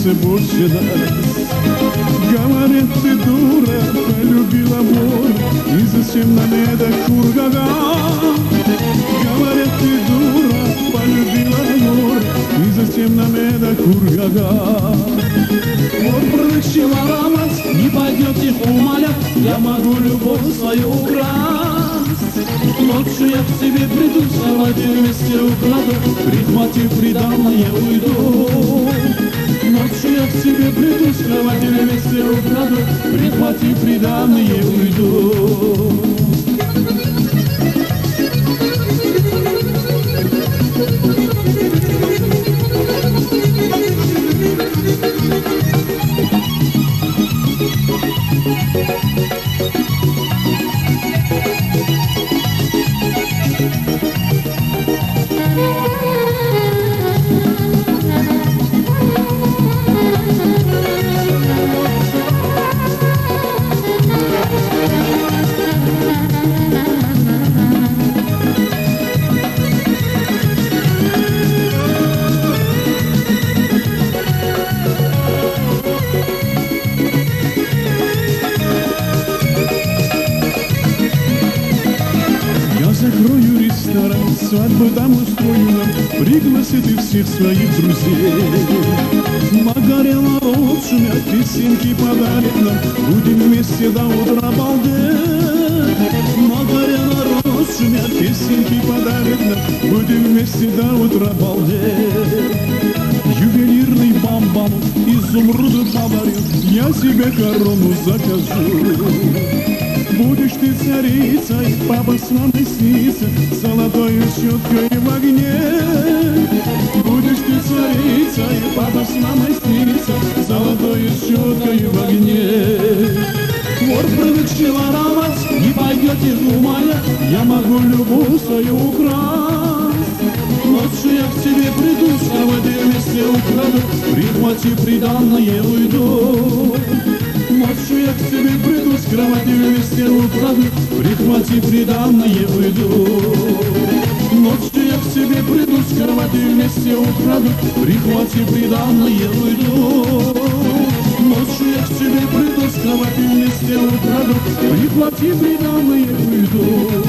сердце больше даст. Говорят, ты дура, полюбила вор, и зачем нам эта кургага? Говорят, ты дура, полюбила вор, и зачем нам эта кургага? Вор прыщил аромат, не пойдет их умолять, я могу любовь свою украсть. Ночью я к тебе приду, с кровати вместе украду, прихватив приданное уйду. Ночью я к тебе приду, с кровати вместе украду, прихватив приданное уйду. Закрою ресторан, свадьбу там устрою нам, пригласите всех своих друзей. Магарела рот шумят, песенки подарит нам, будем вместе до утра балдеть. Магарела рот шумят, песенки подарит нам, будем вместе до утра балдеть. Ювелирный бам-бам, изумруды подарил, я себе корону закажу. Будешь ты царицей, папа с мамой снится, золотой щеткой в огне. Будешь ты царицей, папа с мамой снится, золотой щеткой в огне. Вор привычный воровать, не пойдете умоля, я могу любовь свою украсть. Ночью я к тебе приду, с кровати вместе украду, прихвати приданное уйду. Ночью я к тебе приду, с кровати вместе украду, прихвати приданное уйду. Ночью я к тебе приду, с кровати вместе украду, прихвати приданное уйду. Ночью я к тебе приду, с кровати вместе украду, прихвати приданное уйду.